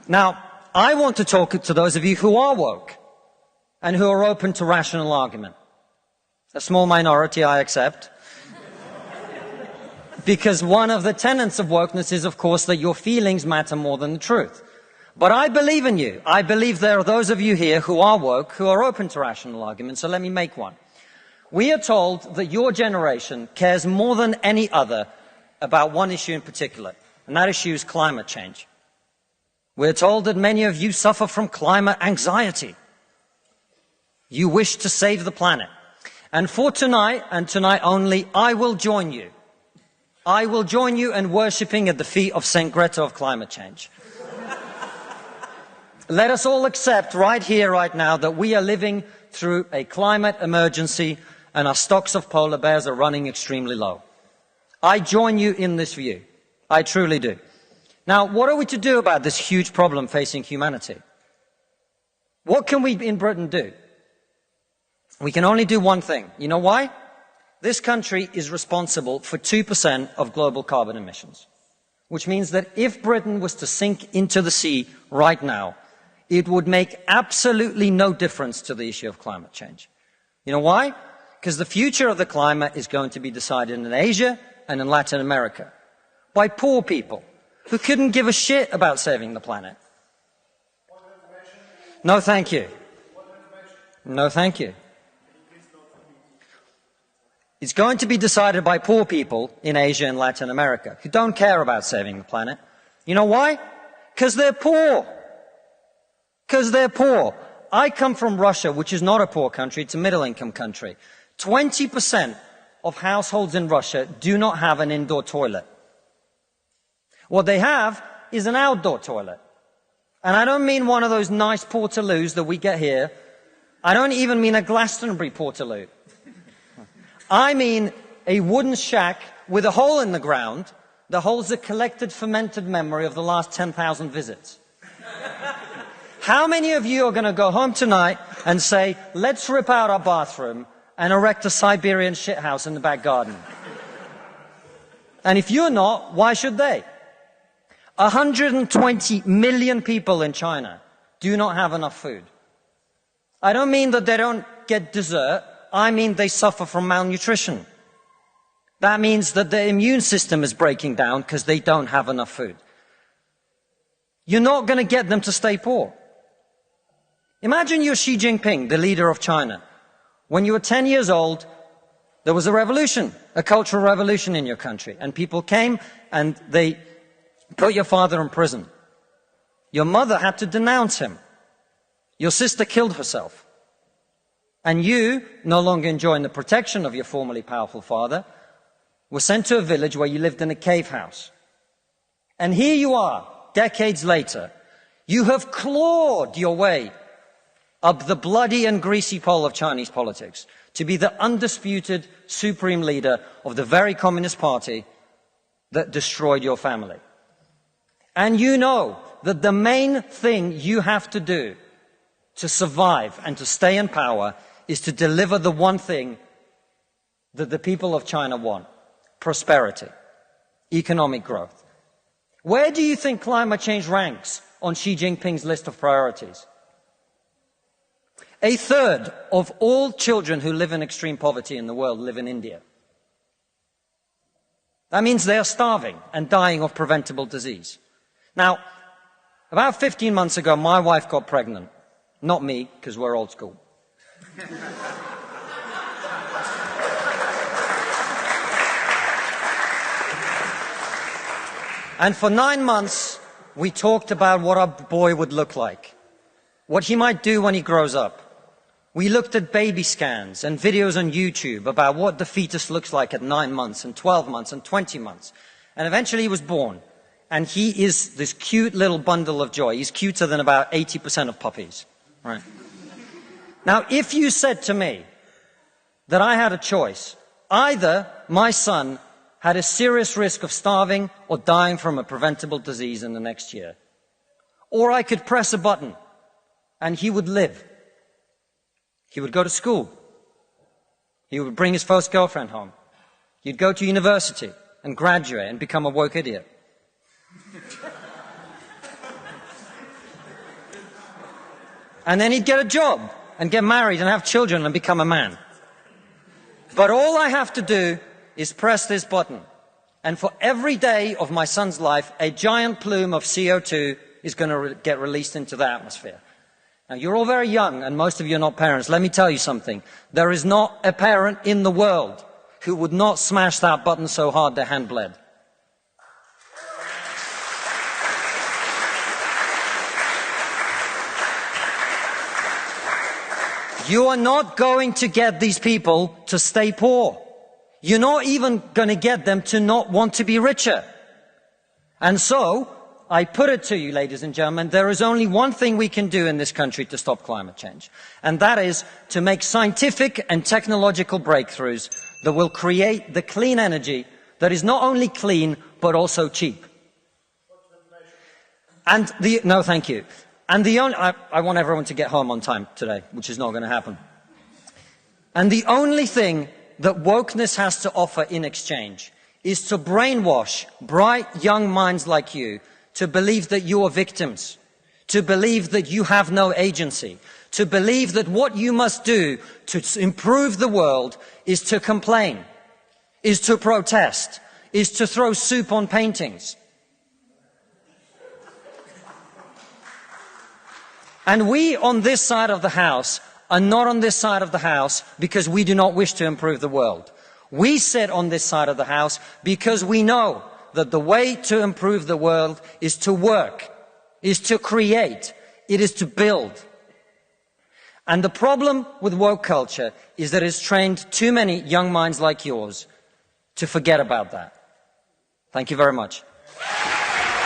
Now, I want to talk to those of you who are woke and who are open to rational argument. A small minority, I accept. Because one of the tenets of wokeness is, of course, that your feelings matter more than the truth. But I believe in you. I believe there are those of you here who are woke, who are open to rational argument, so let me make one. We are told that your generation cares more than any other about one issue in particular, and that issue is climate change. We're told that many of you suffer from climate anxiety. You wish to save the planet. And for tonight, and tonight only, I will join you. I will join you in worshipping at the feet of St. Greta of climate change. Let us all accept right here, right now, that we are living through a climate emergency and our stocks of polar bears are running extremely low. I join you in this view. I truly do. Now, what are we to do about this huge problem facing humanity? What can we in Britain do? We can only do one thing. You know why? This country is responsible for 2% of global carbon emissions, which means that if Britain was to sink into the sea right now, it would make absolutely no difference to the issue of climate change. You know why? Because the future of the climate is going to be decided in Asia and in Latin America by poor people who couldn't give a shit about saving the planet. No, thank you. No, thank you. It's going to be decided by poor people in Asia and Latin America who don't care about saving the planet. You know why? Because they're poor. Because they're poor. I come from Russia, which is not a poor country, it's a middle-income country. 20% of households in Russia do not have an indoor toilet. What they have is an outdoor toilet. And I don't mean one of those nice portaloos that we get here. I don't even mean a Glastonbury portaloo. I mean a wooden shack with a hole in the ground that holds the collected fermented memory of the last 10,000 visits. How many of you are going to go home tonight and say, let's rip out our bathroom and erect a Siberian shithouse in the back garden? And if you're not, why should they? 120 million people in China do not have enough food. I don't mean that they don't get dessert. I mean they suffer from malnutrition. That means that their immune system is breaking down because they don't have enough food. You're not going to get them to stay poor. Imagine you're Xi Jinping, the leader of China. When you were 10 years old, there was a revolution, a cultural revolution in your country. And people came and they put your father in prison. Your mother had to denounce him. Your sister killed herself. And you, no longer enjoying the protection of your formerly powerful father, were sent to a village where you lived in a cave house. And here you are, decades later. You have clawed your way up the bloody and greasy pole of Chinese politics to be the undisputed supreme leader of the very Communist Party that destroyed your family. And you know that the main thing you have to do to survive and to stay in power is to deliver the one thing that the people of China want: prosperity, economic growth. Where do you think climate change ranks on Xi Jinping's list of priorities? A third of all children who live in extreme poverty in the world live in India. That means they are starving and dying of preventable disease. Now, about 15 months ago, my wife got pregnant. Not me, because we're old school. And for 9 months, we talked about what our boy would look like, what he might do when he grows up. We looked at baby scans and videos on YouTube about what the fetus looks like at 9 months and 12 months and 20 months. And eventually he was born. And he is this cute little bundle of joy. He's cuter than about 80% of puppies. Right? Now, if you said to me that I had a choice, either my son had a serious risk of starving or dying from a preventable disease in the next year, or I could press a button and he would live. He would go to school. He would bring his first girlfriend home. He'd go to university and graduate and become a woke idiot. And then he'd get a job and get married and have children and become a man. But all I have to do is press this button. And for every day of my son's life, a giant plume of CO2 is going to get released into the atmosphere. Now, you're all very young, and most of you are not parents. Let me tell you something. There is not a parent in the world who would not smash that button so hard their hand bled. You are not going to get these people to stay poor. You're not even going to get them to not want to be richer. And so, I put it to you, ladies and gentlemen, there is only one thing we can do in this country to stop climate change. And that is to make scientific and technological breakthroughs that will create the clean energy that is not only clean, but also cheap. No, thank you. And I want everyone to get home on time today, which is not going to happen. And the only thing that wokeness has to offer in exchange is to brainwash bright young minds like you to believe that you are victims, to believe that you have no agency, to believe that what you must do to improve the world is to complain, is to protest, is to throw soup on paintings. And we on this side of the House are not on this side of the House because we do not wish to improve the world. We sit on this side of the House because we know that the way to improve the world is to work, is to create, it is to build. And the problem with woke culture is that it's trained too many young minds like yours to forget about that. Thank you very much.